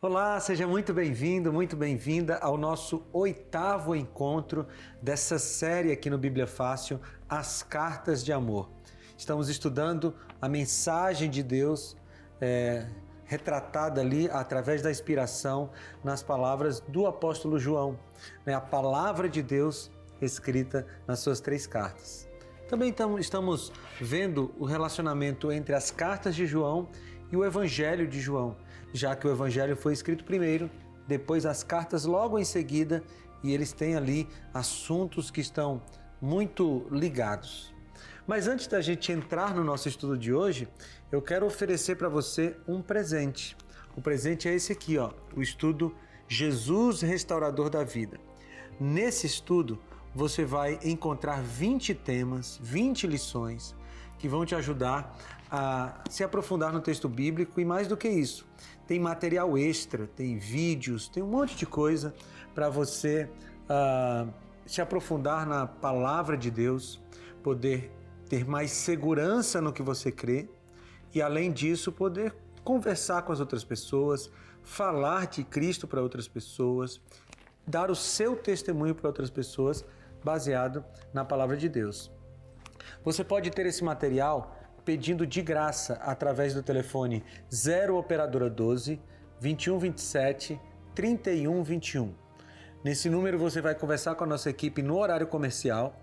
Olá, seja muito bem-vindo, muito bem-vinda ao nosso 8º encontro dessa série aqui no Bíblia Fácil, As Cartas de Amor. Estamos estudando a mensagem de Deus retratada ali através da inspiração nas palavras do apóstolo João, a palavra de Deus escrita nas suas 3 cartas. Também estamos vendo o relacionamento entre as cartas de João e o Evangelho de João, já que o Evangelho foi escrito primeiro, depois as cartas logo em seguida, e eles têm ali assuntos que estão muito ligados. Mas antes da gente entrar no nosso estudo de hoje, eu quero oferecer para você um presente. O presente é esse aqui, o estudo Jesus Restaurador da Vida. Nesse estudo, você vai encontrar 20 temas, 20 lições que vão te ajudar a se aprofundar no texto bíblico e mais do que isso, tem material extra, tem vídeos, tem um monte de coisa para você se aprofundar na palavra de Deus, poder ter mais segurança no que você crê e, além disso, poder conversar com as outras pessoas, falar de Cristo para outras pessoas, dar o seu testemunho para outras pessoas baseado na palavra de Deus. Você pode ter esse material pedindo de graça através do telefone 0 operadora 12 21 27 31 21. Nesse número você vai conversar com a nossa equipe no horário comercial,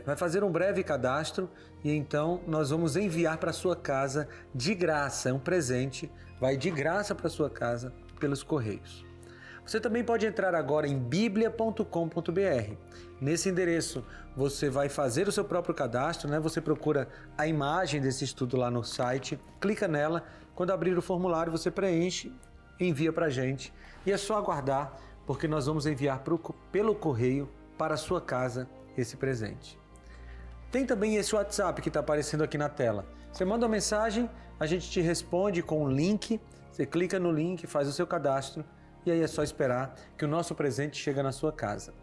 vai fazer um breve cadastro e então nós vamos enviar para sua casa de graça, é um presente, vai de graça para sua casa pelos correios. Você também pode entrar agora em biblia.com.br. Nesse endereço você vai fazer o seu próprio cadastro, Você procura a imagem desse estudo lá no site, clica nela, quando abrir o formulário você preenche, envia para a gente e é só aguardar, porque nós vamos enviar pelo correio para a sua casa esse presente. Tem também esse WhatsApp que está aparecendo aqui na tela. Você manda uma mensagem, a gente te responde com um link, você clica no link, faz o seu cadastro, e aí é só esperar que o nosso presente chega na sua casa.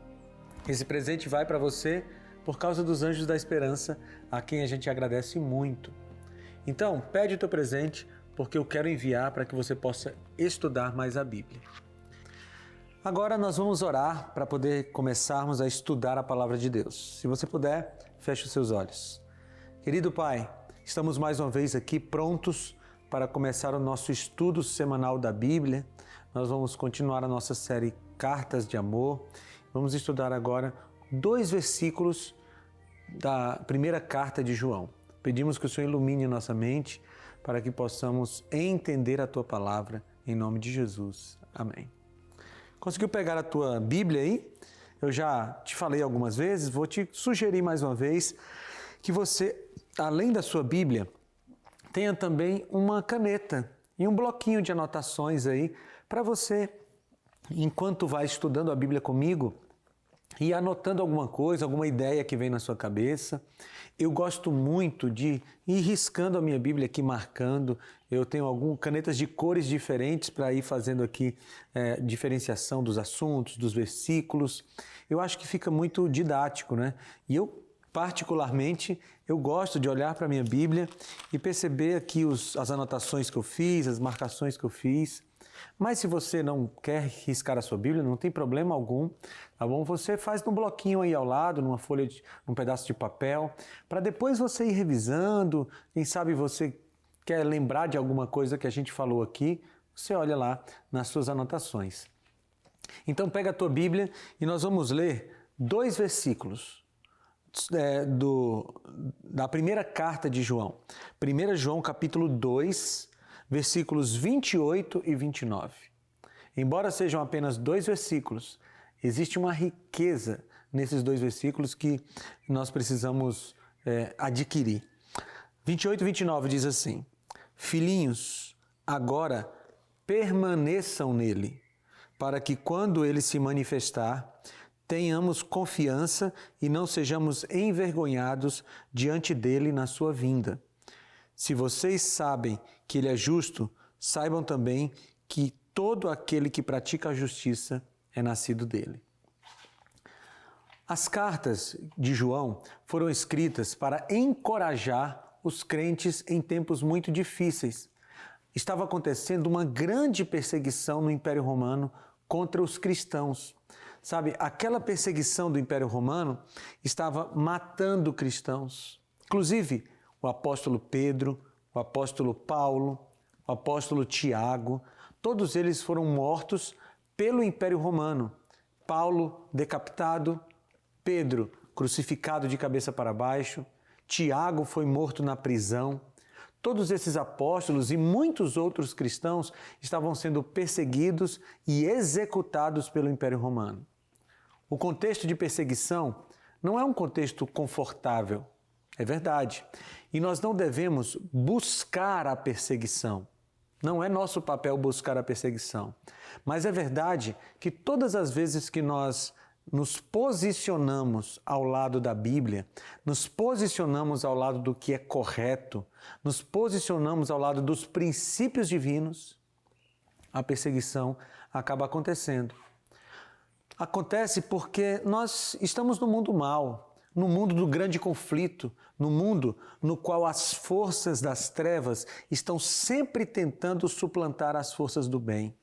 Esse presente vai para você por causa dos Anjos da Esperança, a quem a gente agradece muito. Então, pede o teu presente, porque eu quero enviar para que você possa estudar mais a Bíblia. Agora nós vamos orar para poder começarmos a estudar a Palavra de Deus. Se você puder, feche os seus olhos. Querido Pai, estamos mais uma vez aqui prontos para começar o nosso estudo semanal da Bíblia. Nós vamos continuar a nossa série Cartas de Amor. Vamos estudar agora 2 versículos da primeira carta de João. Pedimos que o Senhor ilumine a nossa mente para que possamos entender a Tua Palavra, em nome de Jesus. Amém. Conseguiu pegar a tua Bíblia aí? Eu já te falei algumas vezes, vou te sugerir mais uma vez que você, além da sua Bíblia, tenha também uma caneta e um bloquinho de anotações aí para você, enquanto vai estudando a Bíblia comigo, e anotando alguma coisa, alguma ideia que vem na sua cabeça. Eu gosto muito de ir riscando a minha Bíblia aqui, marcando. Eu tenho algumas canetas de cores diferentes para ir fazendo aqui diferenciação dos assuntos, dos versículos. Eu acho que fica muito didático, E eu, particularmente, eu gosto de olhar para a minha Bíblia e perceber aqui as anotações que eu fiz, as marcações que eu fiz. Mas se você não quer riscar a sua Bíblia, não tem problema algum, tá bom? Você faz num bloquinho aí ao lado, num pedaço de papel, para depois você ir revisando. Quem sabe você quer lembrar de alguma coisa que a gente falou aqui, você olha lá nas suas anotações. Então pega a tua Bíblia e nós vamos ler 2 versículos da primeira carta de João. 1 João capítulo 2, versículos 28 e 29. Embora sejam apenas 2 versículos, existe uma riqueza nesses 2 versículos que nós precisamos adquirir. 28 e 29 diz assim: Filhinhos, agora permaneçam nele, para que quando ele se manifestar, tenhamos confiança e não sejamos envergonhados diante dele na sua vinda. Se vocês sabem que ele é justo, saibam também que todo aquele que pratica a justiça é nascido dele. As cartas de João foram escritas para encorajar os crentes em tempos muito difíceis. estava acontecendo uma grande perseguição no Império Romano contra os cristãos. Sabe, aquela perseguição do Império Romano estava matando cristãos. Inclusive, o apóstolo Pedro, o apóstolo Paulo, o apóstolo Tiago, todos eles foram mortos pelo Império Romano. Paulo decapitado, Pedro crucificado de cabeça para baixo, Tiago foi morto na prisão. Todos esses apóstolos e muitos outros cristãos estavam sendo perseguidos e executados pelo Império Romano. O contexto de perseguição não é um contexto confortável, é verdade. E nós não devemos buscar a perseguição. Não é nosso papel buscar a perseguição. Mas é verdade que todas as vezes que nós nos posicionamos ao lado da Bíblia, nos posicionamos ao lado do que é correto, nos posicionamos ao lado dos princípios divinos, a perseguição acaba acontecendo. Acontece porque nós estamos no mundo mau, no mundo do grande conflito, no mundo no qual as forças das trevas estão sempre tentando suplantar as forças do bem.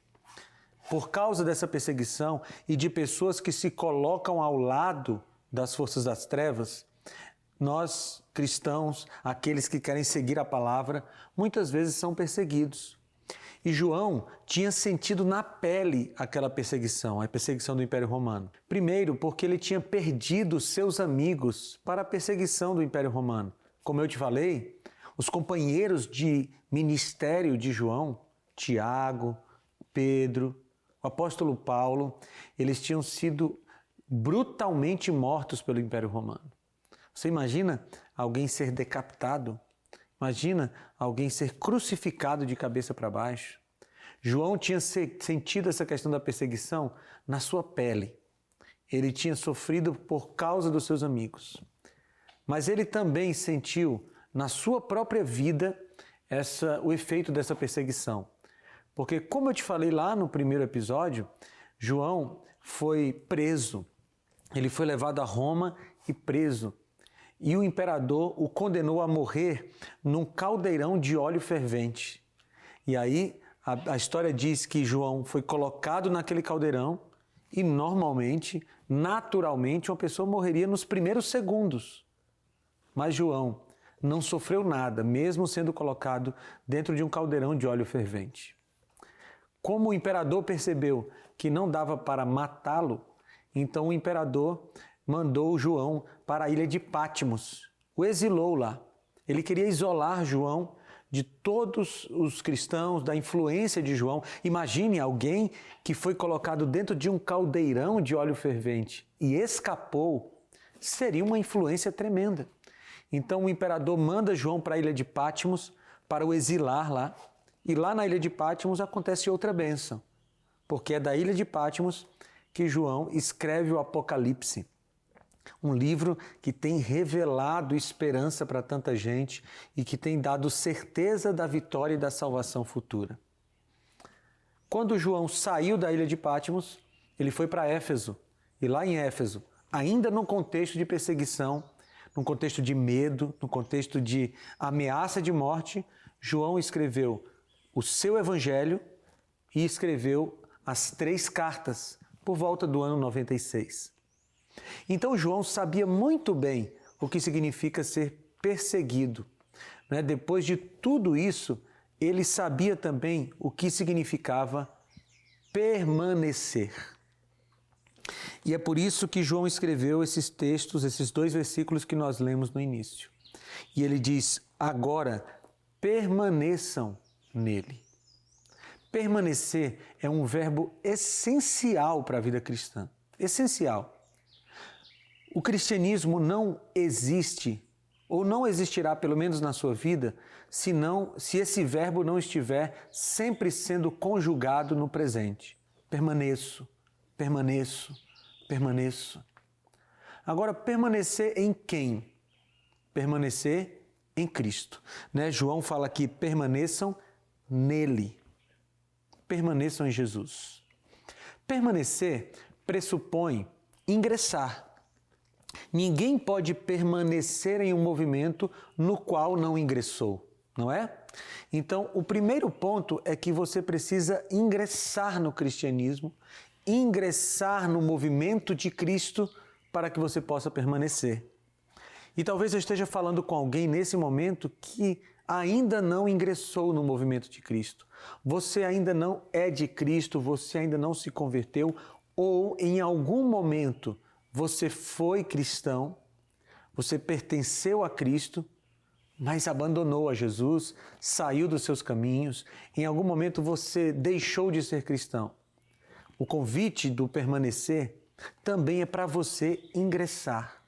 Por causa dessa perseguição e de pessoas que se colocam ao lado das forças das trevas, nós, cristãos, aqueles que querem seguir a palavra, muitas vezes são perseguidos. E João tinha sentido na pele aquela perseguição, a perseguição do Império Romano. Primeiro, porque ele tinha perdido seus amigos para a perseguição do Império Romano. Como eu te falei, os companheiros de ministério de João, Tiago, Pedro, o apóstolo Paulo, eles tinham sido brutalmente mortos pelo Império Romano. Você imagina alguém ser decapitado? Imagina alguém ser crucificado de cabeça para baixo. João tinha sentido essa questão da perseguição na sua pele. Ele tinha sofrido por causa dos seus amigos. Mas ele também sentiu na sua própria vida o efeito dessa perseguição. Porque, como eu te falei lá no primeiro episódio, João foi preso. Ele foi levado a Roma e preso. E o imperador o condenou a morrer num caldeirão de óleo fervente. E aí a história diz que João foi colocado naquele caldeirão e normalmente, naturalmente, uma pessoa morreria nos primeiros segundos. Mas João não sofreu nada, mesmo sendo colocado dentro de um caldeirão de óleo fervente. Como o imperador percebeu que não dava para matá-lo, então o imperador mandou João para a ilha de Patmos, o exilou lá. Ele queria isolar João de todos os cristãos, da influência de João. Imagine alguém que foi colocado dentro de um caldeirão de óleo fervente e escapou. Seria uma influência tremenda. Então o imperador manda João para a ilha de Patmos para o exilar lá. E lá na ilha de Patmos acontece outra bênção, porque é da ilha de Patmos que João escreve o Apocalipse. Um livro que tem revelado esperança para tanta gente e que tem dado certeza da vitória e da salvação futura. Quando João saiu da ilha de Patmos, ele foi para Éfeso. E lá em Éfeso, ainda num contexto de perseguição, num contexto de medo, num contexto de ameaça de morte, João escreveu o seu evangelho e escreveu as 3 cartas por volta do ano 96. Então João sabia muito bem o que significa ser perseguido. Depois de tudo isso, ele sabia também o que significava permanecer. E é por isso que João escreveu esses textos, esses 2 versículos que nós lemos no início. E ele diz, agora permaneçam nele. Permanecer é um verbo essencial para a vida cristã. Essencial. O cristianismo não existe, ou não existirá, pelo menos na sua vida, se esse verbo não estiver sempre sendo conjugado no presente. Permaneço, permaneço, permaneço. Agora, permanecer em quem? Permanecer em Cristo. João fala aqui, permaneçam nele. Permaneçam em Jesus. Permanecer pressupõe ingressar. Ninguém pode permanecer em um movimento no qual não ingressou, não é? Então, o primeiro ponto é que você precisa ingressar no cristianismo, ingressar no movimento de Cristo para que você possa permanecer. E talvez eu esteja falando com alguém nesse momento que ainda não ingressou no movimento de Cristo. Você ainda não é de Cristo, você ainda não se converteu, ou em algum momento você foi cristão, você pertenceu a Cristo, mas abandonou a Jesus, saiu dos seus caminhos, em algum momento você deixou de ser cristão. O convite do permanecer também é para você ingressar.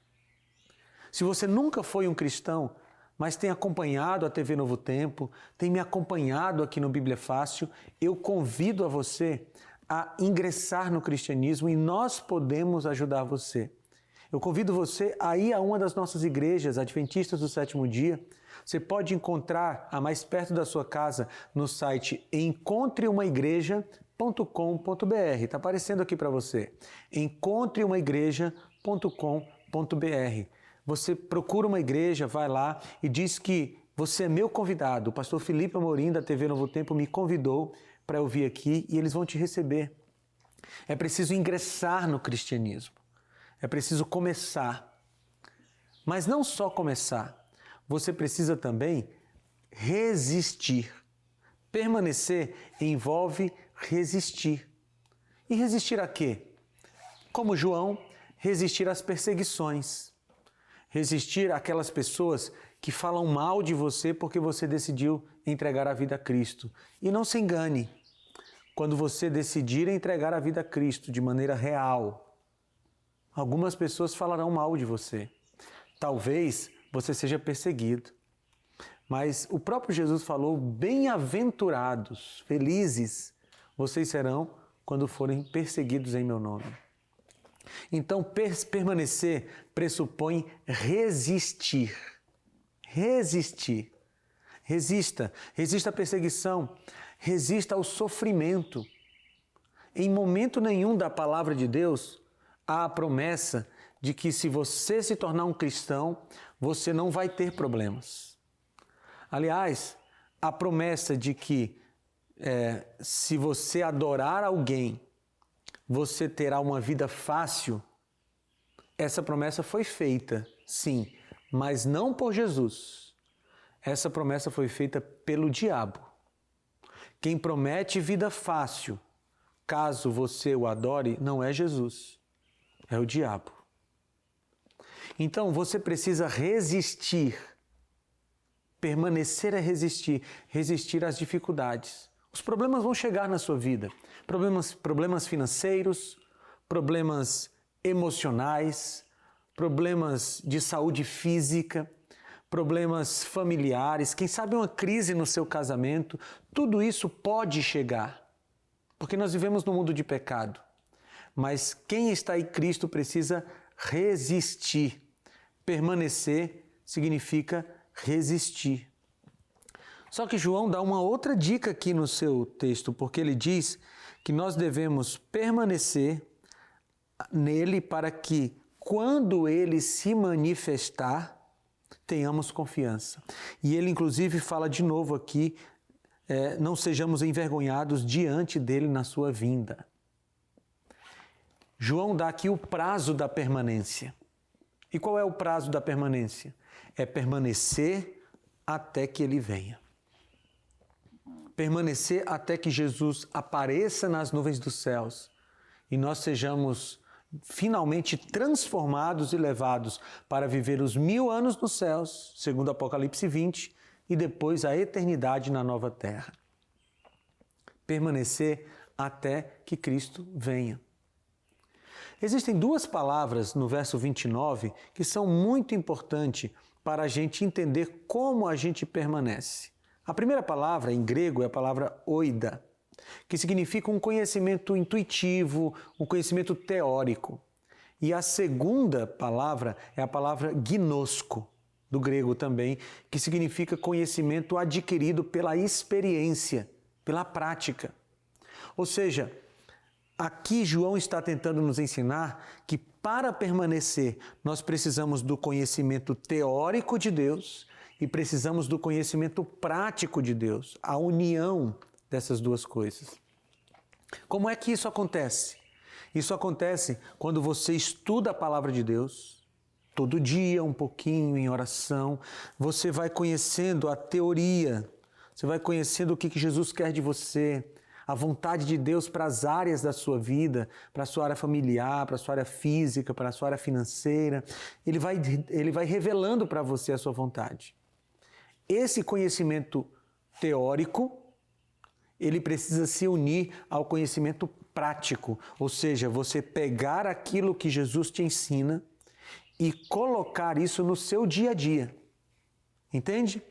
Se você nunca foi um cristão, mas tem acompanhado a TV Novo Tempo, tem me acompanhado aqui no Bíblia Fácil, eu convido a você a ingressar no cristianismo e nós podemos ajudar você. Eu convido você a ir a uma das nossas igrejas adventistas do sétimo dia. Você pode encontrar a mais perto da sua casa no site encontreumaigreja.com.br. Está aparecendo aqui para você. encontreumaigreja.com.br. Você procura uma igreja, vai lá e diz que você é meu convidado. O pastor Felipe Amorim, da TV Novo Tempo, me convidou para eu vir aqui e eles vão te receber. É preciso ingressar no cristianismo. É preciso começar. Mas não só começar. Você precisa também resistir. Permanecer envolve resistir. E resistir a quê? Como João, resistir às perseguições. Resistir àquelas pessoas que falam mal de você porque você decidiu entregar a vida a Cristo. E não se engane, quando você decidir entregar a vida a Cristo de maneira real, algumas pessoas falarão mal de você. Talvez você seja perseguido. Mas o próprio Jesus falou, bem-aventurados, felizes, vocês serão quando forem perseguidos em meu nome. Então, permanecer pressupõe resistir. Resistir. Resista. Resista à perseguição. Resista ao sofrimento. Em momento nenhum da palavra de Deus há a promessa de que se você se tornar um cristão, você não vai ter problemas. Aliás, a promessa de que se você adorar alguém, você terá uma vida fácil, essa promessa foi feita, sim, mas não por Jesus. Essa promessa foi feita pelo diabo. Quem promete vida fácil, caso você o adore, não é Jesus, é o diabo. Então você precisa resistir, permanecer a resistir, resistir às dificuldades. Os problemas vão chegar na sua vida. Problemas financeiros, problemas emocionais, problemas de saúde física, problemas familiares, quem sabe uma crise no seu casamento. Tudo isso pode chegar, porque nós vivemos num mundo de pecado. Mas quem está em Cristo precisa resistir. Permanecer significa resistir. Só que João dá uma outra dica aqui no seu texto, porque ele diz que nós devemos permanecer nele para que, quando ele se manifestar, tenhamos confiança. E ele, inclusive, fala de novo aqui, não sejamos envergonhados diante dele na sua vinda. João dá aqui o prazo da permanência. E qual é o prazo da permanência? É permanecer até que ele venha. Permanecer até que Jesus apareça nas nuvens dos céus e nós sejamos finalmente transformados e levados para viver os 1000 anos nos céus, segundo Apocalipse 20, e depois a eternidade na nova terra. Permanecer até que Cristo venha. Existem duas palavras no verso 29 que são muito importantes para a gente entender como a gente permanece. A primeira palavra, em grego, é a palavra oida, que significa um conhecimento intuitivo, um conhecimento teórico. E a segunda palavra é a palavra gnosko, do grego também, que significa conhecimento adquirido pela experiência, pela prática. Ou seja, aqui João está tentando nos ensinar que para permanecer nós precisamos do conhecimento teórico de Deus e precisamos do conhecimento prático de Deus, a união dessas duas coisas. Como é que isso acontece? Isso acontece quando você estuda a palavra de Deus, todo dia, um pouquinho em oração, você vai conhecendo a teoria, você vai conhecendo o que Jesus quer de você, a vontade de Deus para as áreas da sua vida, para a sua área familiar, para a sua área física, para a sua área financeira. Ele vai revelando para você a sua vontade. Esse conhecimento teórico, ele precisa se unir ao conhecimento prático, ou seja, você pegar aquilo que Jesus te ensina e colocar isso no seu dia a dia. Entende?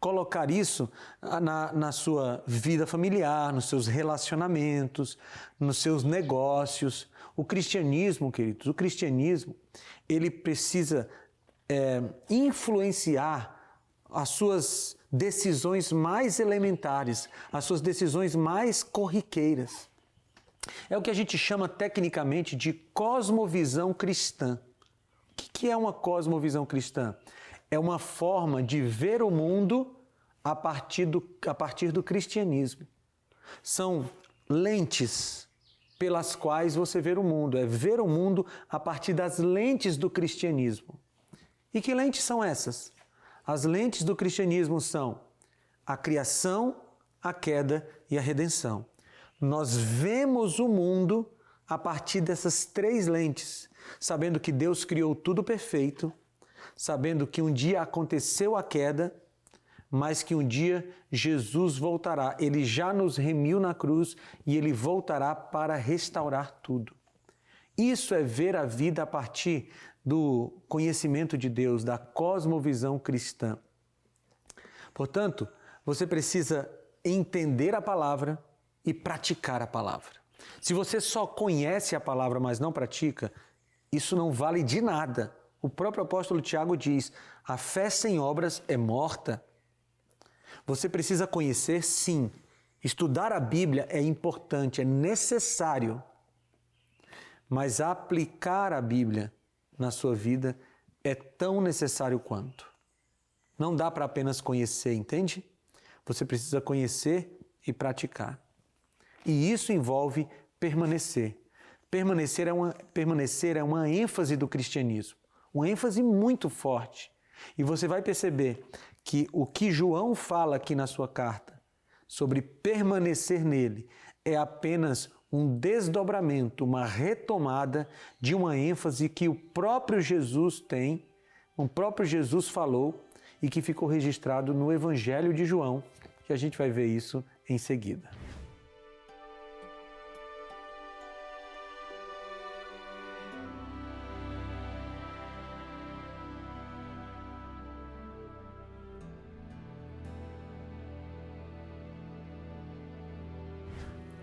Colocar isso na sua vida familiar, nos seus relacionamentos, nos seus negócios. O cristianismo, queridos, ele precisa influenciar as suas decisões mais elementares, as suas decisões mais corriqueiras. É o que a gente chama tecnicamente de cosmovisão cristã. O que é uma cosmovisão cristã? É uma forma de ver o mundo a partir do cristianismo. São lentes pelas quais você vê o mundo. É ver o mundo a partir das lentes do cristianismo. E que lentes são essas? As lentes do cristianismo são a criação, a queda e a redenção. Nós vemos o mundo a partir dessas três lentes, sabendo que Deus criou tudo perfeito, sabendo que um dia aconteceu a queda, mas que um dia Jesus voltará. Ele já nos remiu na cruz e Ele voltará para restaurar tudo. Isso é ver a vida a partir do conhecimento de Deus, da cosmovisão cristã. Portanto, você precisa entender a palavra e praticar a palavra. Se você só conhece a palavra, mas não pratica, isso não vale de nada. O próprio apóstolo Tiago diz, a fé sem obras é morta. Você precisa conhecer, sim. Estudar a Bíblia é importante, é necessário. Mas aplicar a Bíblia na sua vida é tão necessário quanto. Não dá para apenas conhecer, entende? Você precisa conhecer e praticar. E isso envolve permanecer. Permanecer é uma ênfase do cristianismo. Uma ênfase muito forte. E você vai perceber que o que João fala aqui na sua carta sobre permanecer nele é apenas um desdobramento, uma retomada de uma ênfase que o próprio Jesus tem, o próprio Jesus falou e que ficou registrado no Evangelho de João, que a gente vai ver isso em seguida.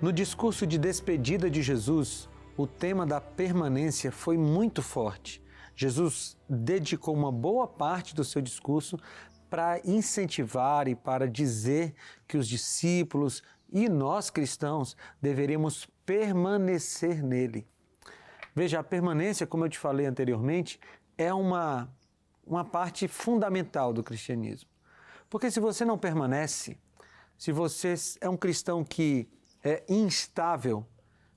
No discurso de despedida de Jesus, o tema da permanência foi muito forte. Jesus dedicou uma boa parte do seu discurso para incentivar e para dizer que os discípulos e nós cristãos deveríamos permanecer nele. Veja, a permanência, como eu te falei anteriormente, é uma parte fundamental do cristianismo. Porque se você não permanece, se você é um cristão que é instável,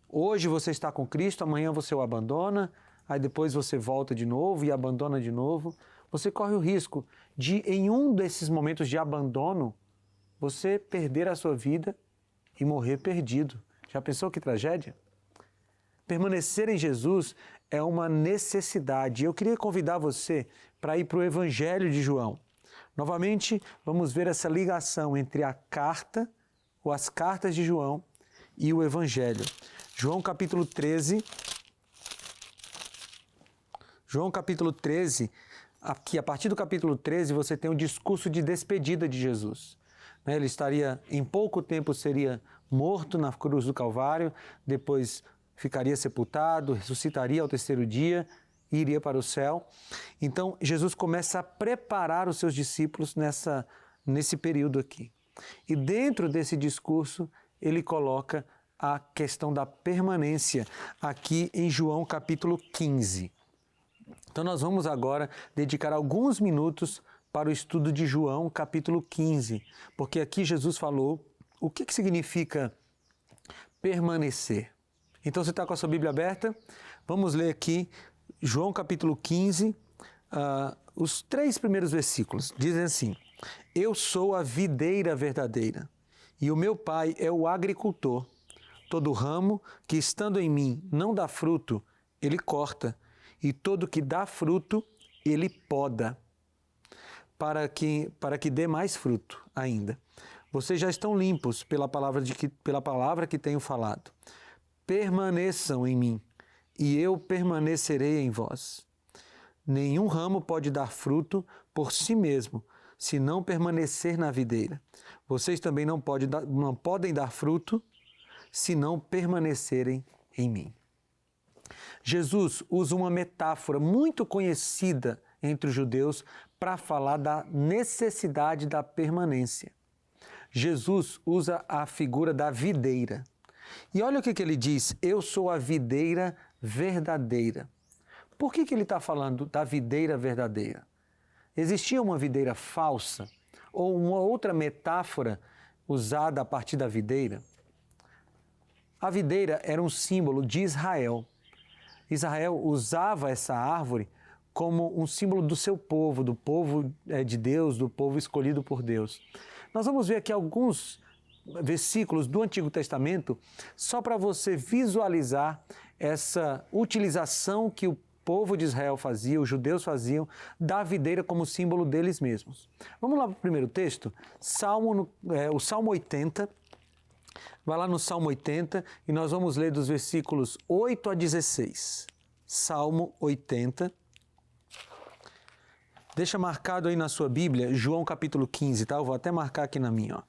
hoje você está com Cristo, amanhã você o abandona, aí depois você volta de novo e abandona de novo, você corre o risco de, em um desses momentos de abandono, você perder a sua vida e morrer perdido. Já pensou que tragédia? Permanecer em Jesus é uma necessidade. Eu queria convidar você para ir para o Evangelho de João. Novamente, vamos ver essa ligação entre a carta, ou as cartas de João, e o Evangelho. João capítulo 13, aqui a partir do capítulo 13 você tem o discurso de despedida de Jesus. Ele estaria, em pouco tempo seria morto na cruz do Calvário, depois ficaria sepultado, ressuscitaria ao terceiro dia e iria para o céu. Então Jesus começa a preparar os seus discípulos nesse período aqui. E dentro desse discurso ele coloca a questão da permanência aqui em João capítulo 15. Então nós vamos agora dedicar alguns minutos para o estudo de João, capítulo 15, porque aqui Jesus falou o que significa permanecer. Então, você está com a sua Bíblia aberta? Vamos ler aqui João, capítulo 15, os 3 primeiros versículos. Dizem assim: Eu sou a videira verdadeira, e o meu Pai é o agricultor. Todo ramo que estando em mim não dá fruto, ele corta, e todo que dá fruto, ele poda, para que dê mais fruto ainda. Vocês já estão limpos pela palavra que tenho falado. Permaneçam em mim, e eu permanecerei em vós. Nenhum ramo pode dar fruto por si mesmo, se não permanecer na videira. Vocês também não podem dar fruto, se não permanecerem em mim. Jesus usa uma metáfora muito conhecida entre os judeus para falar da necessidade da permanência. Jesus usa a figura da videira. E olha o que ele diz: eu sou a videira verdadeira. Por que ele está falando da videira verdadeira? Existia uma videira falsa ou uma outra metáfora usada a partir da videira? A videira era um símbolo de Israel. Israel usava essa árvore como um símbolo do seu povo, do povo de Deus, do povo escolhido por Deus. Nós vamos ver aqui alguns versículos do Antigo Testamento só para você visualizar essa utilização que o povo de Israel fazia, os judeus faziam, da videira como símbolo deles mesmos. Vamos lá para o primeiro texto, o Salmo 80. Vai lá no Salmo 80 e nós vamos ler dos versículos 8 a 16. Salmo 80. Deixa marcado aí na sua Bíblia, João capítulo 15, tá? Eu vou até marcar aqui na minha, ó.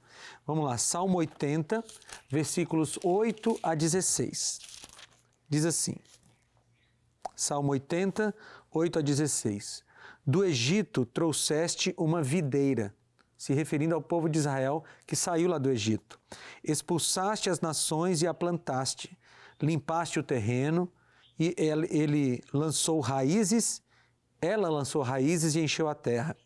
Vamos lá, Salmo 80, versículos 8 a 16. Diz assim, Salmo 80, 8 a 16. Do Egito trouxeste uma videira, se referindo ao povo de Israel que saiu lá do Egito. Expulsaste as nações e a plantaste, limpaste o terreno e ela lançou raízes e encheu a terra.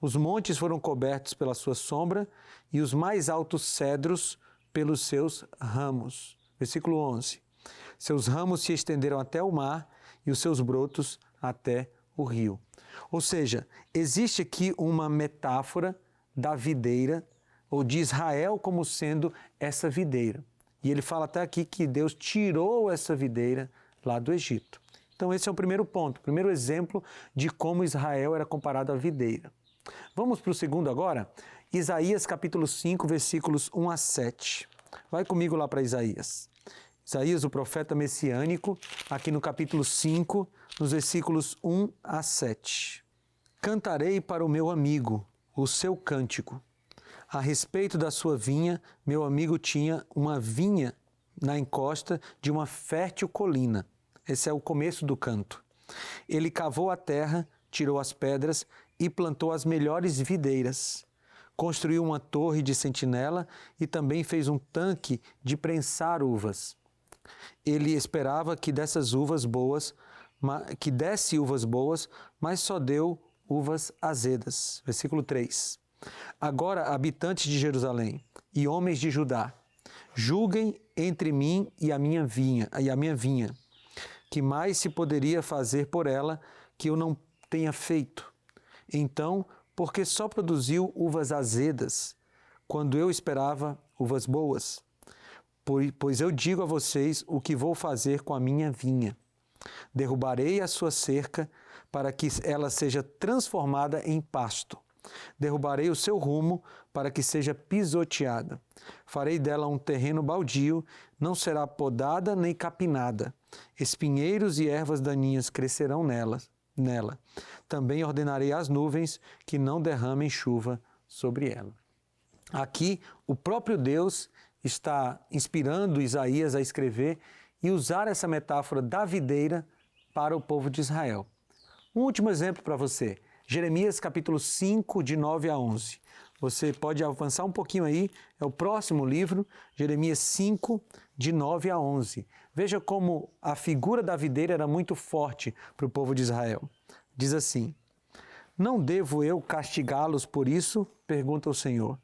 Os montes foram cobertos pela sua sombra e os mais altos cedros pelos seus ramos. Versículo 11. Seus ramos se estenderam até o mar e os seus brotos até o rio. Ou seja, existe aqui uma metáfora da videira, ou de Israel como sendo essa videira. E ele fala até aqui que Deus tirou essa videira lá do Egito. Então esse é o primeiro ponto, o primeiro exemplo de como Israel era comparado à videira. Vamos para o segundo agora? Isaías capítulo 5, versículos 1 a 7. Vai comigo lá para Isaías. Isaías, o profeta messiânico, aqui no capítulo 5, nos versículos 1 a 7. Cantarei para o meu amigo o seu cântico. A respeito da sua vinha, meu amigo tinha uma vinha na encosta de uma fértil colina. Esse é o começo do canto. Ele cavou a terra, tirou as pedras e plantou as melhores videiras. Construiu uma torre de sentinela e também fez um tanque de prensar uvas. Ele esperava que desse uvas boas, mas só deu uvas azedas. Versículo 3. Agora, habitantes de Jerusalém e homens de Judá, julguem entre mim e a minha vinha. Que mais se poderia fazer por ela que eu não tenha feito? Então, porque só produziu uvas azedas, quando eu esperava uvas boas? Pois eu digo a vocês o que vou fazer com a minha vinha. Derrubarei a sua cerca para que ela seja transformada em pasto. Derrubarei o seu rumo para que seja pisoteada. Farei dela um terreno baldio, não será podada nem capinada. Espinheiros e ervas daninhas crescerão nela. Também ordenarei às nuvens que não derramem chuva sobre ela. Aqui, o próprio Deus está inspirando Isaías a escrever e usar essa metáfora da videira para o povo de Israel. Um último exemplo para você. Jeremias capítulo 5, de 9 a 11. Você pode avançar um pouquinho aí, é o próximo livro, Jeremias 5, de 9 a 11. Veja como a figura da videira era muito forte para o povo de Israel. Diz assim: Não devo eu castigá-los por isso? Pergunta o Senhor.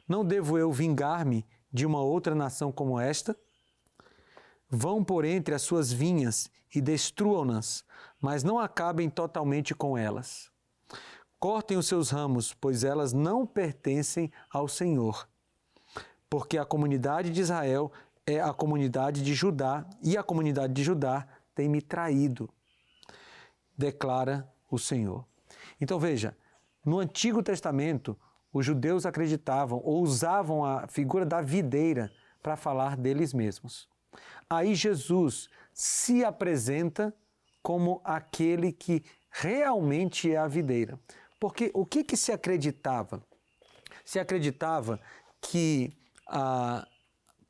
Não devo eu vingar-me de uma outra nação como esta? Vão por entre as suas vinhas e destruam-nas, mas não acabem totalmente com elas. Cortem os seus ramos, pois elas não pertencem ao Senhor. Porque a comunidade de Israel é a comunidade de Judá, e a comunidade de Judá tem me traído, declara o Senhor. Então veja, no Antigo Testamento, os judeus acreditavam ou usavam a figura da videira para falar deles mesmos. Aí Jesus se apresenta como aquele que realmente é a videira. Porque o que se acreditava? Se acreditava que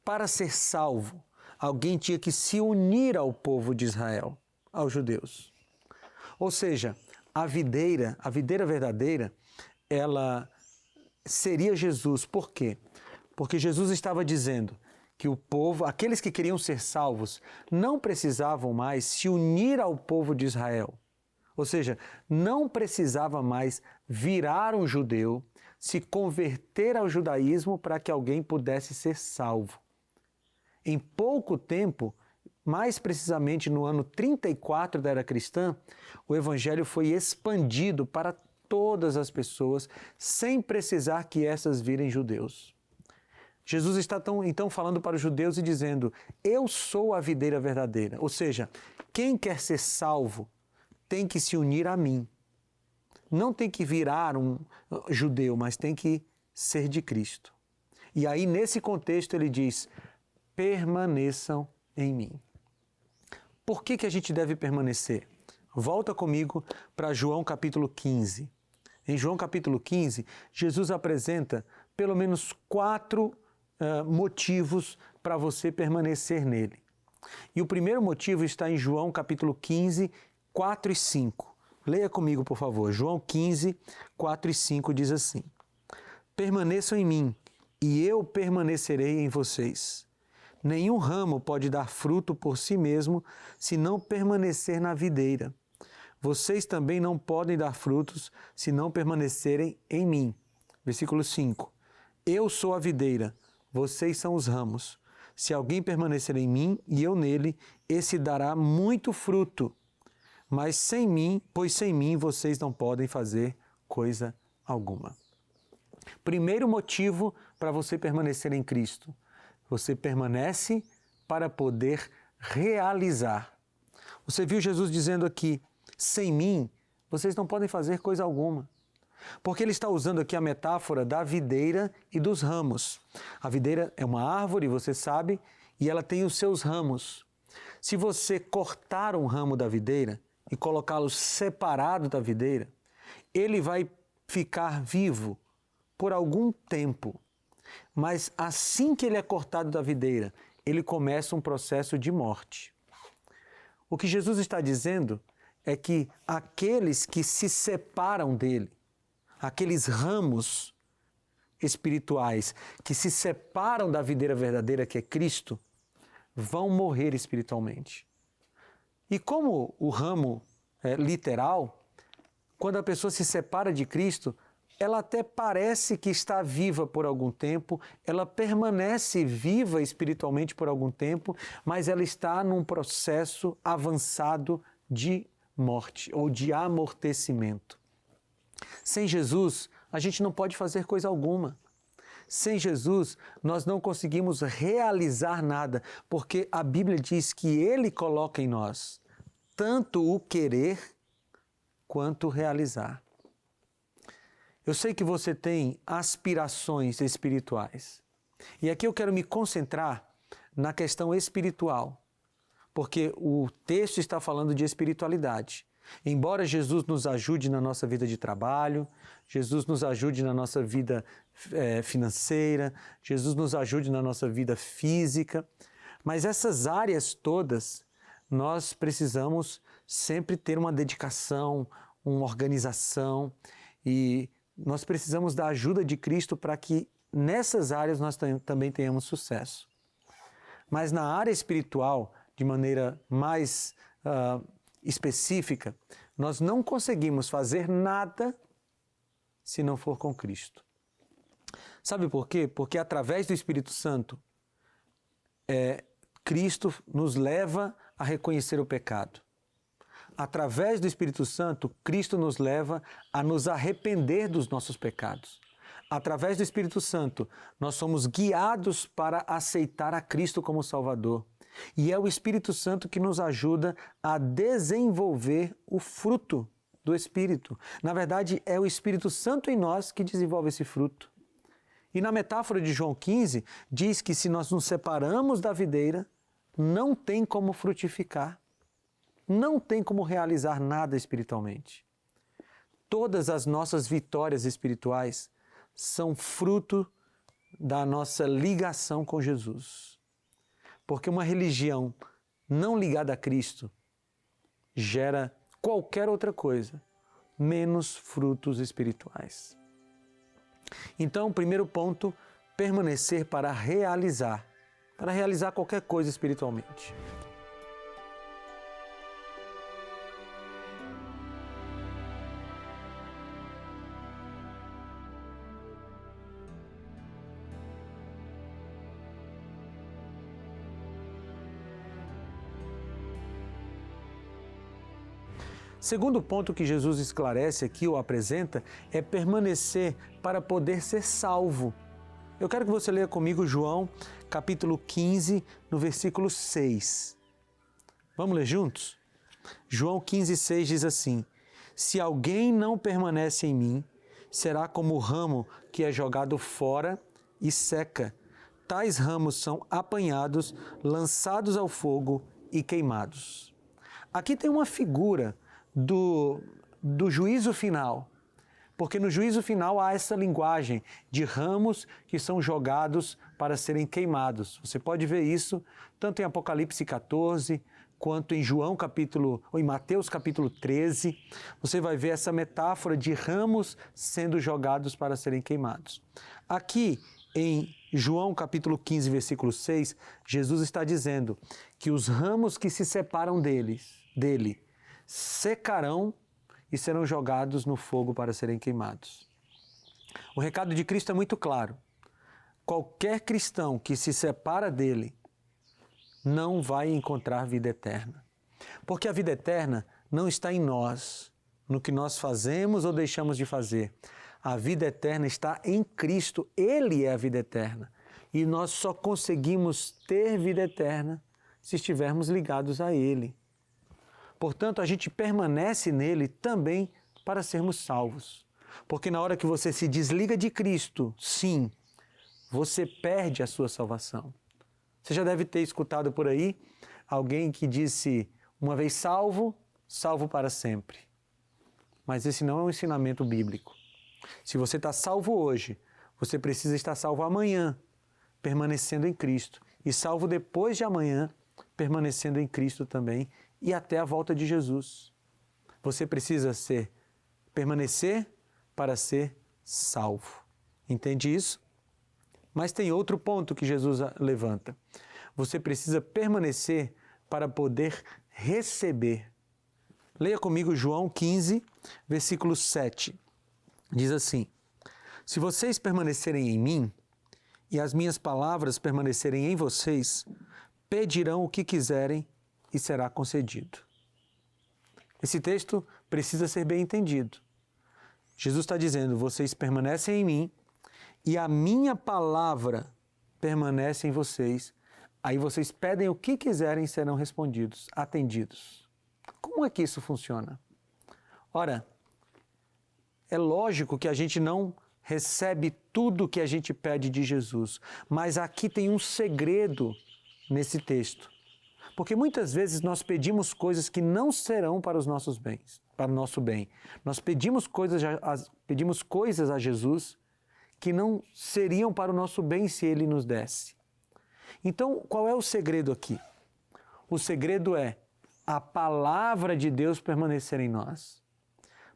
para ser salvo, alguém tinha que se unir ao povo de Israel, aos judeus. Ou seja, a videira verdadeira, ela seria Jesus. Por quê? Porque Jesus estava dizendo que o povo, aqueles que queriam ser salvos, não precisavam mais se unir ao povo de Israel. Ou seja, não precisava mais virar um judeu, se converter ao judaísmo para que alguém pudesse ser salvo. Em pouco tempo, mais precisamente no ano 34 da era cristã, o evangelho foi expandido para todas as pessoas, sem precisar que essas virem judeus. Jesus está então falando para os judeus e dizendo: eu sou a videira verdadeira. Ou seja, quem quer ser salvo tem que se unir a mim. Não tem que virar um judeu, mas tem que ser de Cristo. E aí, nesse contexto, ele diz: permaneçam em mim. Por que a gente deve permanecer? Volta comigo para João capítulo 15. Em João capítulo 15, Jesus apresenta pelo menos 4 motivos para você permanecer nele. E o primeiro motivo está em João capítulo 15, 4 e 5. Leia comigo, por favor. João 15, 4 e 5 diz assim: permaneçam em mim, e eu permanecerei em vocês. Nenhum ramo pode dar fruto por si mesmo, se não permanecer na videira. Vocês também não podem dar frutos, se não permanecerem em mim. Versículo 5. Eu sou a videira, vocês são os ramos. Se alguém permanecer em mim e eu nele, esse dará muito fruto. Mas sem mim vocês não podem fazer coisa alguma. Primeiro motivo para você permanecer em Cristo: você permanece para poder realizar. Você viu Jesus dizendo aqui: sem mim vocês não podem fazer coisa alguma. Porque ele está usando aqui a metáfora da videira e dos ramos. A videira é uma árvore, você sabe, e ela tem os seus ramos. Se você cortar um ramo da videira e colocá-lo separado da videira, ele vai ficar vivo por algum tempo. Mas assim que ele é cortado da videira, ele começa um processo de morte. O que Jesus está dizendo é que aqueles que se separam dele, aqueles ramos espirituais que se separam da videira verdadeira, que é Cristo, vão morrer espiritualmente. E como o ramo é literal, quando a pessoa se separa de Cristo, ela até parece que está viva por algum tempo, ela permanece viva espiritualmente por algum tempo, mas ela está num processo avançado de morte ou de amortecimento. Sem Jesus, a gente não pode fazer coisa alguma. Sem Jesus, nós não conseguimos realizar nada, porque a Bíblia diz que Ele coloca em nós tanto o querer quanto o realizar. Eu sei que você tem aspirações espirituais. E aqui eu quero me concentrar na questão espiritual, porque o texto está falando de espiritualidade. Embora Jesus nos ajude na nossa vida de trabalho, Jesus nos ajude na nossa vida financeira, Jesus nos ajude na nossa vida física, mas essas áreas todas nós precisamos sempre ter uma dedicação, uma organização, e nós precisamos da ajuda de Cristo para que nessas áreas nós também tenhamos sucesso. Mas na área espiritual, de maneira mais específica, nós não conseguimos fazer nada se não for com Cristo. Sabe por quê? Porque através do Espírito Santo, Cristo nos leva a reconhecer o pecado. Através do Espírito Santo, Cristo nos leva a nos arrepender dos nossos pecados. Através do Espírito Santo, nós somos guiados para aceitar a Cristo como Salvador. E é o Espírito Santo que nos ajuda a desenvolver o fruto do Espírito. Na verdade, é o Espírito Santo em nós que desenvolve esse fruto. E na metáfora de João 15, diz que se nós nos separamos da videira, não tem como frutificar. Não tem como realizar nada espiritualmente. Todas as nossas vitórias espirituais são fruto da nossa ligação com Jesus. Porque uma religião não ligada a Cristo gera qualquer outra coisa, menos frutos espirituais. Então, o primeiro ponto, permanecer para realizar qualquer coisa espiritualmente. Segundo ponto que Jesus esclarece aqui ou apresenta é permanecer para poder ser salvo. Eu quero que você leia comigo João, capítulo 15, no versículo 6. Vamos ler juntos? João 15, 6 diz assim: Se alguém não permanece em mim, será como o ramo que é jogado fora e seca. Tais ramos são apanhados, lançados ao fogo e queimados. Aqui tem uma figura do juízo final, porque no juízo final há essa linguagem de ramos que são jogados para serem queimados. Você pode ver isso tanto em Apocalipse 14, quanto em em Mateus capítulo 13, você vai ver essa metáfora de ramos sendo jogados para serem queimados. Aqui em João capítulo 15, versículo 6, Jesus está dizendo que os ramos que se separam dele secarão e serão jogados no fogo para serem queimados. O recado de Cristo é muito claro. Qualquer cristão que se separa dele não vai encontrar vida eterna. Porque a vida eterna não está em nós, no que nós fazemos ou deixamos de fazer. A vida eterna está em Cristo. Ele é a vida eterna. E nós só conseguimos ter vida eterna se estivermos ligados a Ele. Portanto, a gente permanece nele também para sermos salvos. Porque na hora que você se desliga de Cristo, sim, você perde a sua salvação. Você já deve ter escutado por aí alguém que disse, uma vez salvo, salvo para sempre. Mas esse não é um ensinamento bíblico. Se você está salvo hoje, você precisa estar salvo amanhã, permanecendo em Cristo. E salvo depois de amanhã, permanecendo em Cristo também, e até a volta de Jesus. Você precisa permanecer para ser salvo. Entende isso? Mas tem outro ponto que Jesus levanta. Você precisa permanecer para poder receber. Leia comigo João 15, versículo 7. Diz assim: Se vocês permanecerem em mim e as minhas palavras permanecerem em vocês, pedirão o que quiserem e será concedido. Esse texto precisa ser bem entendido. Jesus está dizendo, vocês permanecem em mim e a minha palavra permanece em vocês. Aí vocês pedem o que quiserem e serão respondidos, atendidos. Como é que isso funciona? Ora, é lógico que a gente não recebe tudo que a gente pede de Jesus, mas aqui tem um segredo nesse texto. Porque muitas vezes nós pedimos coisas que não serão para os nossos bens, para o nosso bem. Nós pedimos coisas a Jesus que não seriam para o nosso bem se Ele nos desse. Então, qual é o segredo aqui? O segredo é a palavra de Deus permanecer em nós.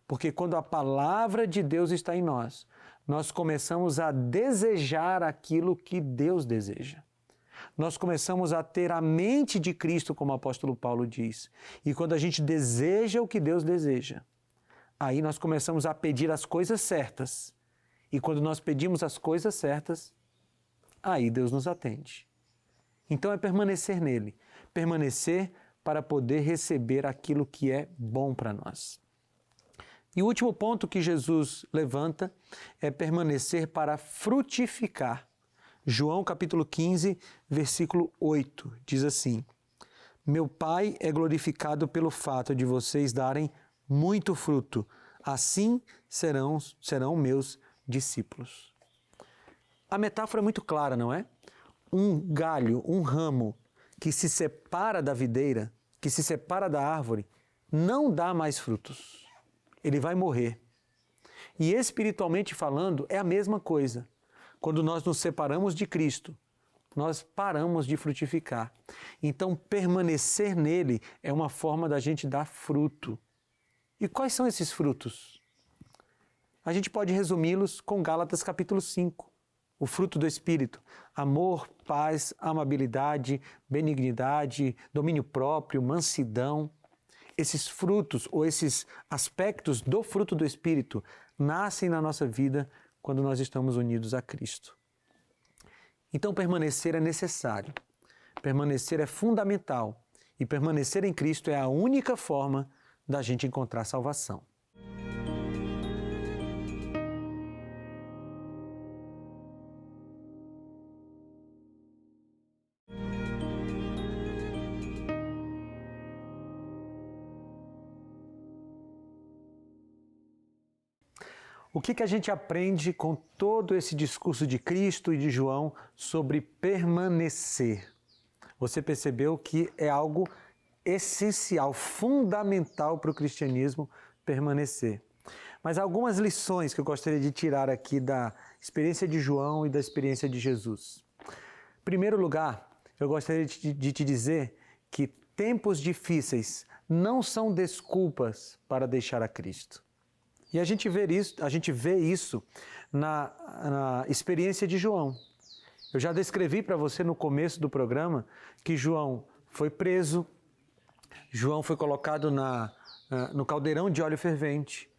Porque quando a palavra de Deus está em nós, nós começamos a desejar aquilo que Deus deseja. Nós começamos a ter a mente de Cristo, como o apóstolo Paulo diz. E quando a gente deseja o que Deus deseja, Aí nós começamos a pedir as coisas certas. E quando nós pedimos as coisas certas, aí Deus nos atende. Então é permanecer nele. Permanecer para poder receber aquilo que é bom para nós. E o último ponto que Jesus levanta é permanecer para frutificar. João capítulo 15, versículo 8, diz assim: Meu Pai é glorificado pelo fato de vocês darem muito fruto, assim serão meus discípulos. A metáfora é muito clara, não é? Um galho, um ramo que se separa da videira, que se separa da árvore, não dá mais frutos. Ele vai morrer. E espiritualmente falando, é a mesma coisa. Quando nós nos separamos de Cristo, nós paramos de frutificar. Então, permanecer nele é uma forma da gente dar fruto. E quais são esses frutos? A gente pode resumi-los com Gálatas capítulo 5. O fruto do Espírito: amor, paz, amabilidade, benignidade, domínio próprio, mansidão. Esses frutos ou esses aspectos do fruto do Espírito nascem na nossa vida quando nós estamos unidos a Cristo. Então, permanecer é necessário, permanecer é fundamental e permanecer em Cristo é a única forma da gente encontrar salvação. O que a gente aprende com todo esse discurso de Cristo e de João sobre permanecer? Você percebeu que é algo essencial, fundamental para o cristianismo permanecer. Mas algumas lições que eu gostaria de tirar aqui da experiência de João e da experiência de Jesus. Em primeiro lugar, eu gostaria de te dizer que tempos difíceis não são desculpas para deixar a Cristo. E a gente vê isso na experiência de João. Eu já descrevi para você no começo do programa que João foi preso, João foi colocado no caldeirão de óleo fervente,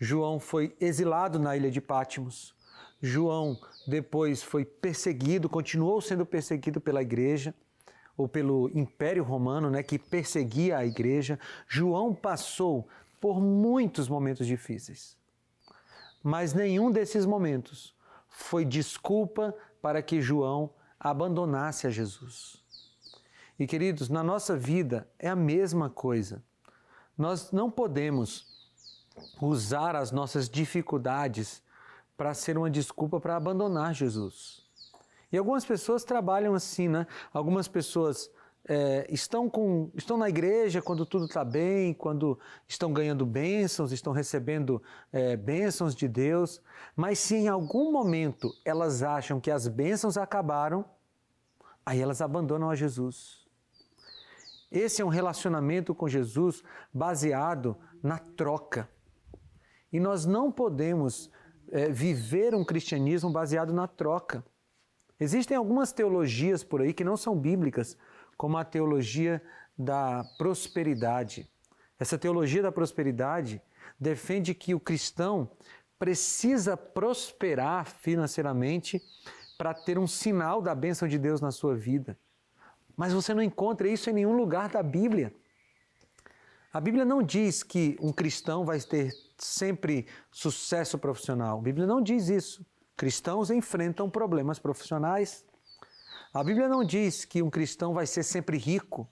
João foi exilado na ilha de Patmos, João depois foi perseguido, continuou sendo perseguido pela igreja, ou pelo Império Romano, que perseguia a igreja. João passou por muitos momentos difíceis. Mas nenhum desses momentos foi desculpa para que João abandonasse a Jesus. E, queridos, na nossa vida é a mesma coisa. Nós não podemos usar as nossas dificuldades para ser uma desculpa para abandonar Jesus. E algumas pessoas trabalham assim, né? Algumas pessoas estão na igreja quando tudo está bem, quando estão ganhando bênçãos, estão recebendo bênçãos de Deus, mas se em algum momento elas acham que as bênçãos acabaram, aí elas abandonam a Jesus. Esse é um relacionamento com Jesus baseado na troca. E nós não podemos viver um cristianismo baseado na troca. Existem algumas teologias por aí que não são bíblicas, como a teologia da prosperidade. Essa teologia da prosperidade defende que o cristão precisa prosperar financeiramente para ter um sinal da bênção de Deus na sua vida. Mas você não encontra isso em nenhum lugar da Bíblia. A Bíblia não diz que um cristão vai ter sempre sucesso profissional. A Bíblia não diz isso. Cristãos enfrentam problemas profissionais. A Bíblia não diz que um cristão vai ser sempre rico.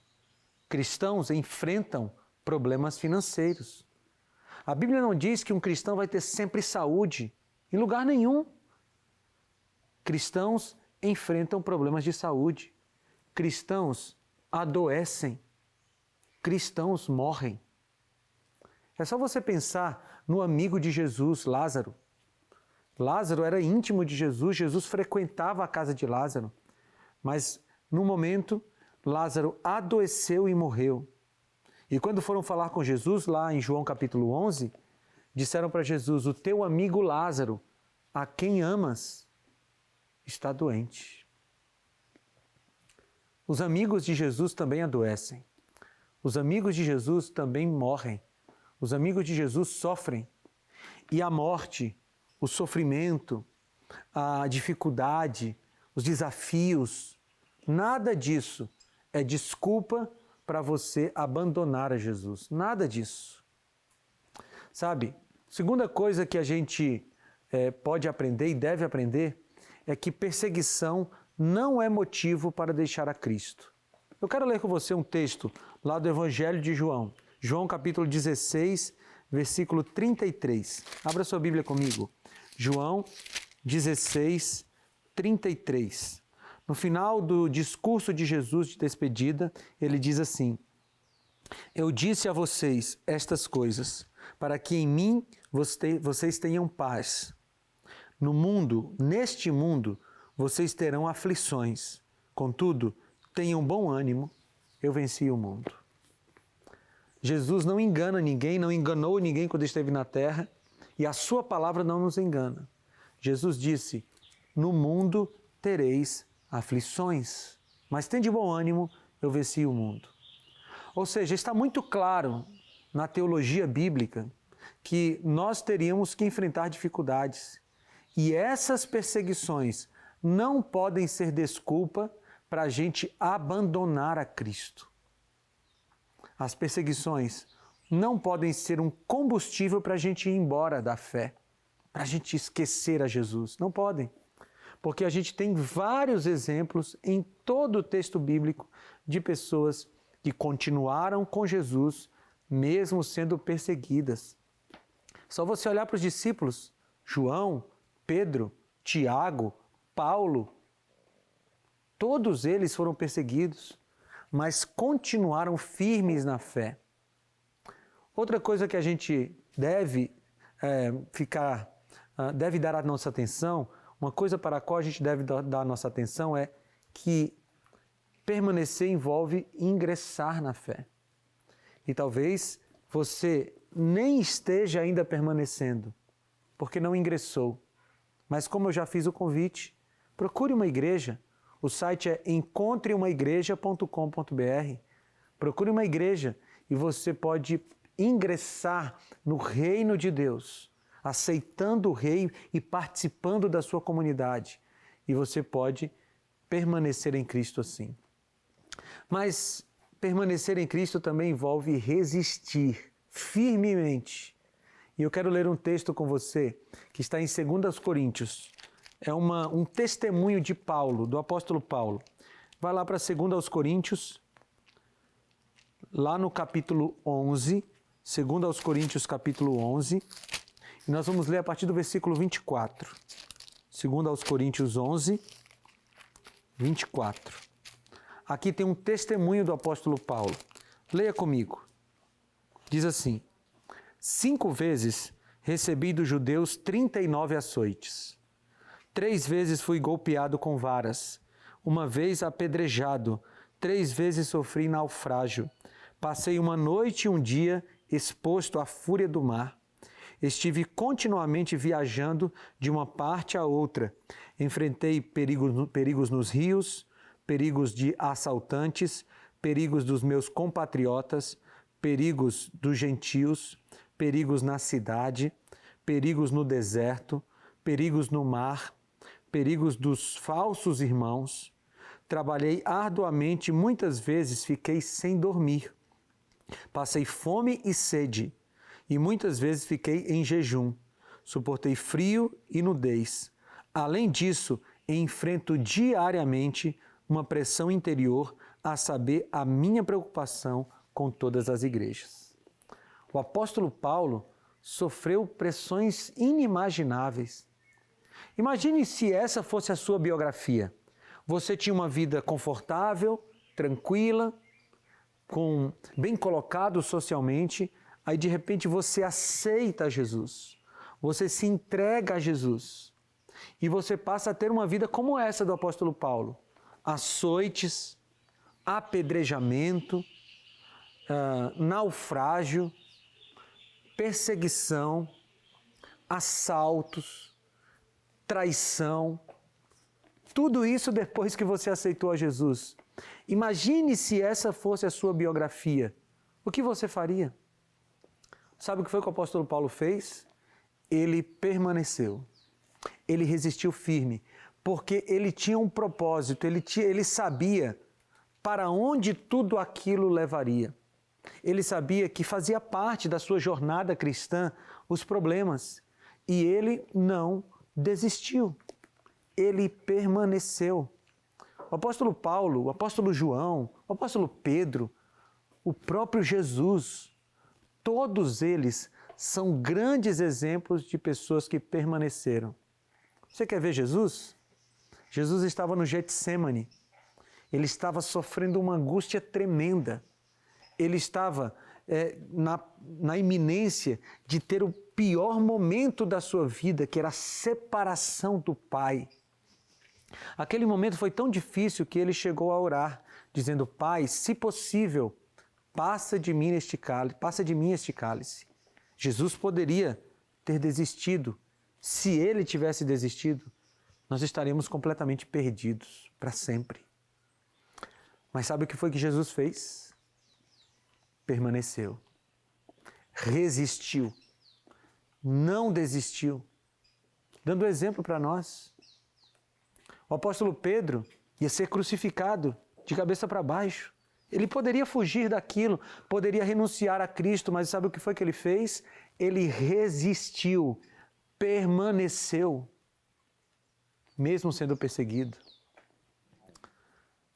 Cristãos enfrentam problemas financeiros. A Bíblia não diz que um cristão vai ter sempre saúde. Em lugar nenhum. Cristãos enfrentam problemas de saúde. Cristãos adoecem. Cristãos morrem. É só você pensar no amigo de Jesus, Lázaro. Lázaro era íntimo de Jesus, Jesus frequentava a casa de Lázaro. Mas, no momento, Lázaro adoeceu e morreu. E quando foram falar com Jesus, lá em João capítulo 11, disseram para Jesus: o teu amigo Lázaro, a quem amas, está doente. Os amigos de Jesus também adoecem. Os amigos de Jesus também morrem. Os amigos de Jesus sofrem. E a morte, o sofrimento, a dificuldade, os desafios, nada disso é desculpa para você abandonar a Jesus. Nada disso. Sabe, segunda coisa que a gente pode aprender e deve aprender é que perseguição não é motivo para deixar a Cristo. Eu quero ler com você um texto lá do Evangelho de João. João capítulo 16, versículo 33. Abra sua Bíblia comigo. João 16, 33. No final do discurso de Jesus de despedida, ele diz assim: Eu disse a vocês estas coisas, para que em mim vocês tenham paz. No mundo, neste mundo, vocês terão aflições. Contudo, tenham bom ânimo, eu venci o mundo. Jesus não engana ninguém, não enganou ninguém quando esteve na terra, e a sua palavra não nos engana. Jesus disse: No mundo tereis aflições, mas tende bom ânimo, eu venci o mundo. Ou seja, está muito claro na teologia bíblica que nós teríamos que enfrentar dificuldades. E essas perseguições não podem ser desculpa para a gente abandonar a Cristo. As perseguições não podem ser um combustível para a gente ir embora da fé, para a gente esquecer a Jesus. Não podem. Porque a gente tem vários exemplos em todo o texto bíblico de pessoas que continuaram com Jesus, mesmo sendo perseguidas. Só você olhar para os discípulos, João, Pedro, Tiago, Paulo, todos eles foram perseguidos, mas continuaram firmes na fé. Outra coisa que a gente deve deve dar a nossa atenção, uma coisa para a qual a gente deve dar a nossa atenção é que permanecer envolve ingressar na fé. E talvez você nem esteja ainda permanecendo, porque não ingressou. Mas como eu já fiz o convite, procure uma igreja. O site é encontreumaigreja.com.br. Procure uma igreja e você pode ingressar no reino de Deus, aceitando o rei e participando da sua comunidade. E você pode permanecer em Cristo assim. Mas permanecer em Cristo também envolve resistir firmemente. E eu quero ler um texto com você que está em 2 Coríntios. É um testemunho de Paulo, do apóstolo Paulo. Vai lá para 2 Coríntios, lá no capítulo 11, 2 Coríntios capítulo 11, e nós vamos ler a partir do versículo 24. 2 Coríntios 11, 24. Aqui tem um testemunho do apóstolo Paulo. Leia comigo. Diz assim: 5 vezes recebi dos judeus 39 açoites. 3 vezes fui golpeado com varas. 1 vez apedrejado. 3 vezes sofri naufrágio. Passei 1 noite e 1 dia exposto à fúria do mar. Estive continuamente viajando de uma parte a outra. Enfrentei perigos nos rios, perigos de assaltantes, perigos dos meus compatriotas, perigos dos gentios, perigos na cidade, perigos no deserto, perigos no mar, perigos dos falsos irmãos. Trabalhei arduamente, muitas vezes fiquei sem dormir. Passei fome e sede, e muitas vezes fiquei em jejum. Suportei frio e nudez. Além disso, enfrento diariamente uma pressão interior, a saber, a minha preocupação com todas as igrejas. O apóstolo Paulo sofreu pressões inimagináveis. Imagine se essa fosse a sua biografia. Você tinha uma vida confortável, tranquila, bem colocado socialmente, aí de repente você aceita Jesus, você se entrega a Jesus e você passa a ter uma vida como essa do apóstolo Paulo. Açoites, apedrejamento, naufrágio, perseguição, assaltos, traição, tudo isso depois que você aceitou a Jesus. Imagine se essa fosse a sua biografia. O que você faria? Sabe o que foi que o apóstolo Paulo fez? Ele permaneceu. Ele resistiu firme, porque ele tinha um propósito, ele sabia para onde tudo aquilo levaria. Ele sabia que fazia parte da sua jornada cristã os problemas. E ele não desistiu. Ele permaneceu. O apóstolo Paulo, o apóstolo João, o apóstolo Pedro, o próprio Jesus, todos eles são grandes exemplos de pessoas que permaneceram. Você quer ver Jesus? Jesus estava no Getsêmani. Ele estava sofrendo uma angústia tremenda. Ele estava na iminência de ter o pior momento da sua vida, que era a separação do Pai. Aquele momento foi tão difícil que ele chegou a orar, dizendo: Pai, se possível, passa de mim este cálice. Jesus poderia ter desistido. Se ele tivesse desistido, nós estaríamos completamente perdidos para sempre. Mas sabe o que foi que Jesus fez? Permaneceu, resistiu, não desistiu, dando exemplo para nós. O apóstolo Pedro ia ser crucificado de cabeça para baixo. Ele poderia fugir daquilo, poderia renunciar a Cristo, mas sabe o que foi que ele fez? Ele resistiu, permaneceu, mesmo sendo perseguido.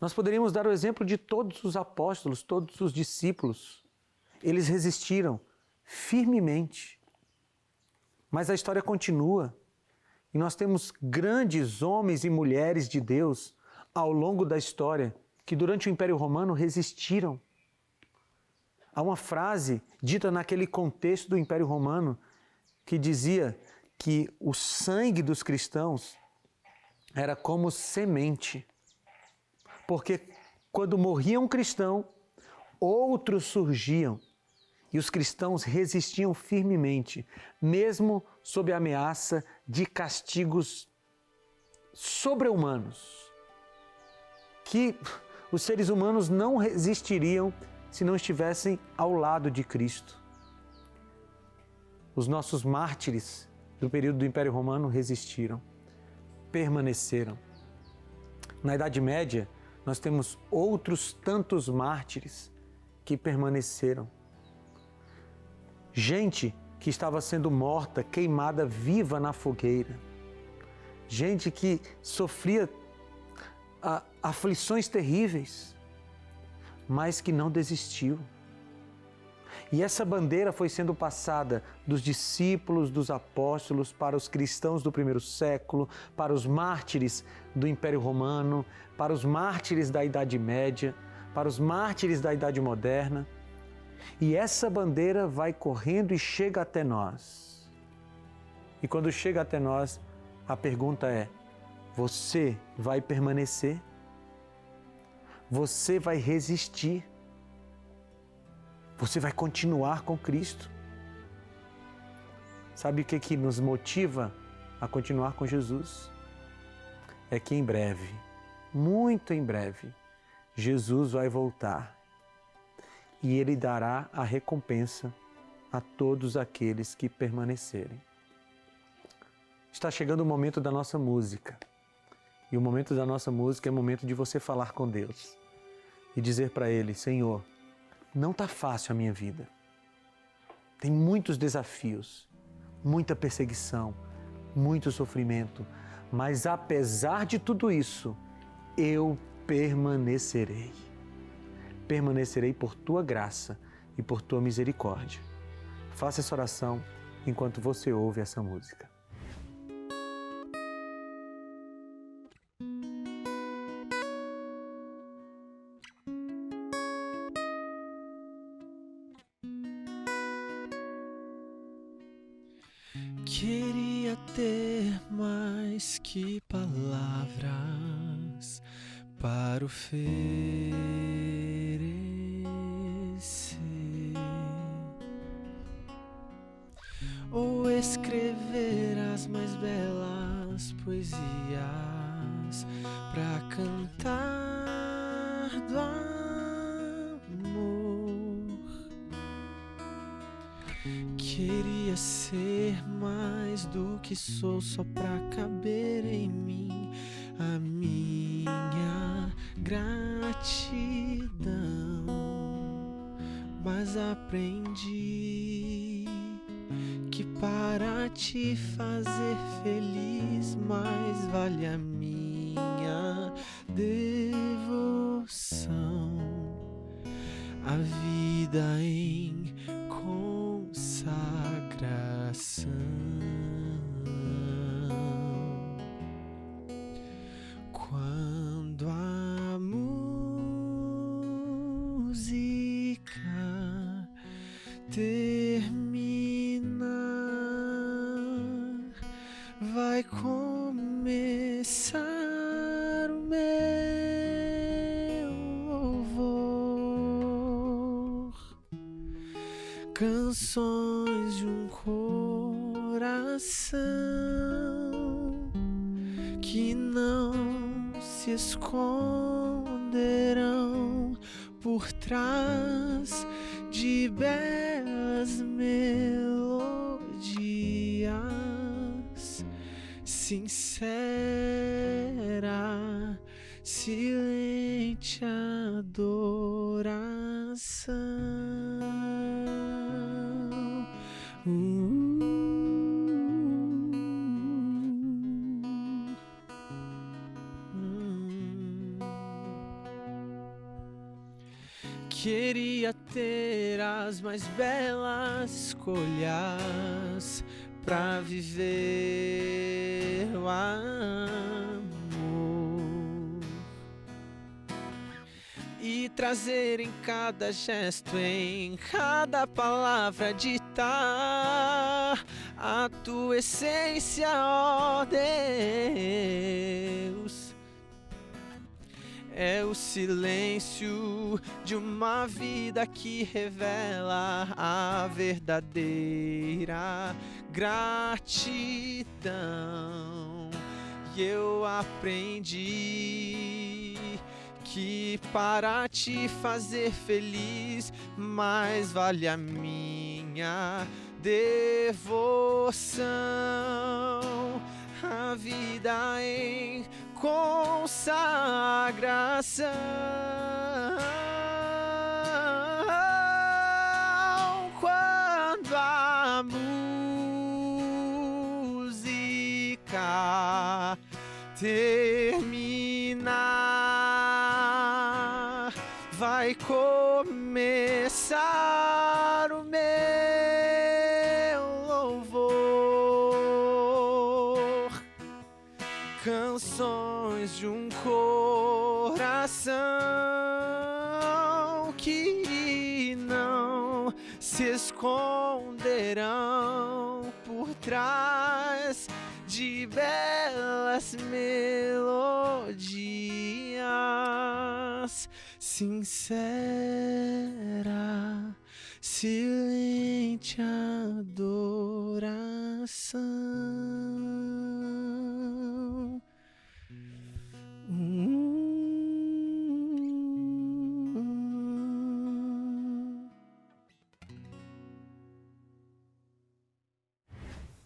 Nós poderíamos dar o exemplo de todos os apóstolos, todos os discípulos. Eles resistiram firmemente. Mas a história continua. E nós temos grandes homens e mulheres de Deus ao longo da história que durante o Império Romano resistiram. Há uma frase dita naquele contexto do Império Romano que dizia que o sangue dos cristãos era como semente. Porque quando morria um cristão, outros surgiam e os cristãos resistiam firmemente, mesmo sob a ameaça de castigos sobre-humanos, que os seres humanos não resistiriam se não estivessem ao lado de Cristo. Os nossos mártires do período do Império Romano resistiram, permaneceram. Na Idade Média, nós temos outros tantos mártires que permaneceram. Gente que estava sendo morta, queimada viva na fogueira. Gente que sofria aflições terríveis, mas que não desistiu. E essa bandeira foi sendo passada dos discípulos, dos apóstolos, para os cristãos do primeiro século, para os mártires do Império Romano, para os mártires da Idade Média, para os mártires da Idade Moderna. E essa bandeira vai correndo e chega até nós. E quando chega até nós, a pergunta é: você vai permanecer? Você vai resistir? Você vai continuar com Cristo? Sabe o que nos motiva a continuar com Jesus? É que em breve, muito em breve, Jesus vai voltar e Ele dará a recompensa a todos aqueles que permanecerem. Está chegando o momento da nossa música. E o momento da nossa música é o momento de você falar com Deus e dizer para Ele: Senhor, não está fácil a minha vida. Tem muitos desafios, muita perseguição, muito sofrimento. Mas apesar de tudo isso, eu permanecerei. Permanecerei por Tua graça e por Tua misericórdia. Faça essa oração enquanto você ouve essa música. Queria ter mais que palavras para oferecer, ou escrever as mais belas poesias para cantar do amor. Queria ser mais do que sou só pra caber em mim a minha gratidão. Mas aprendi que para te fazer feliz mais vale a minha devoção, a vida em consagração. Quando a música terminar, vai começar o meu louvor. Canções de um coração que não se esconderão por trás de belas melodias, sincera, silente adoração. Queria ter as mais belas escolhas pra viver o amor e trazer em cada gesto, em cada palavra ditar a tua essência, ó Deus. É o silêncio de uma vida que revela a verdadeira gratidão. E eu aprendi que para te fazer feliz mais vale a minha devoção, a vida em consagração. Quando a música terminar, vai começar o meu louvor. Canções de um coração que não se esconderão por trás de belas melodias, sincera, silente adoração.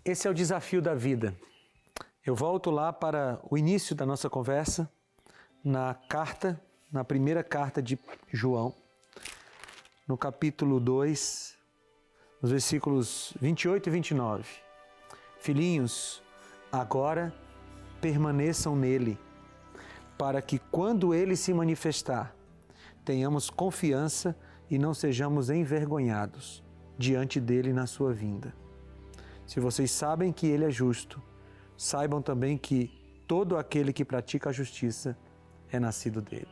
Esse é o desafio da vida. Eu volto lá para o início da nossa conversa, na primeira carta de João, no capítulo 2, nos versículos 28 e 29. Filhinhos, agora permaneçam nele, para que quando ele se manifestar, tenhamos confiança e não sejamos envergonhados diante dele na sua vinda. Se vocês sabem que ele é justo, saibam também que todo aquele que pratica a justiça é nascido dele.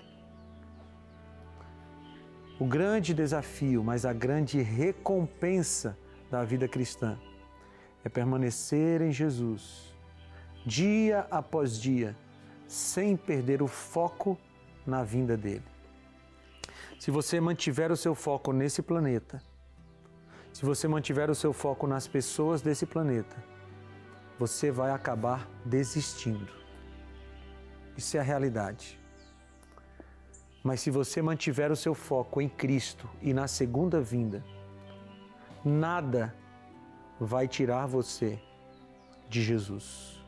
O grande desafio, mas a grande recompensa da vida cristã é permanecer em Jesus, dia após dia, sem perder o foco na vinda dele. Se você mantiver o seu foco nesse planeta, se você mantiver o seu foco nas pessoas desse planeta, você vai acabar desistindo. Isso é a realidade. Mas se você mantiver o seu foco em Cristo e na segunda vinda, nada vai tirar você de Jesus.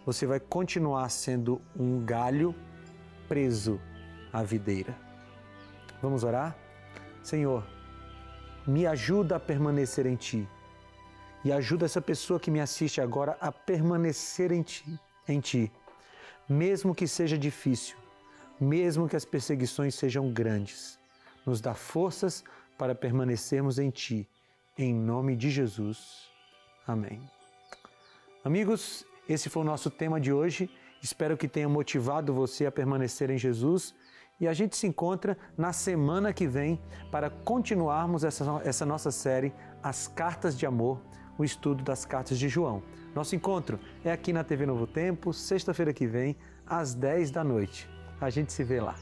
Você vai continuar sendo um galho preso à videira. Vamos orar? Senhor, me ajuda a permanecer em Ti. E ajuda essa pessoa que me assiste agora a permanecer em Ti. Mesmo que seja difícil, mesmo que as perseguições sejam grandes. Nos dá forças para permanecermos em Ti. Em nome de Jesus. Amém. Amigos, esse foi o nosso tema de hoje. Espero que tenha motivado você a permanecer em Jesus. E a gente se encontra na semana que vem para continuarmos essa nossa série, As Cartas de Amor, o estudo das cartas de João. Nosso encontro é aqui na TV Novo Tempo, sexta-feira que vem, às 10 da noite. A gente se vê lá.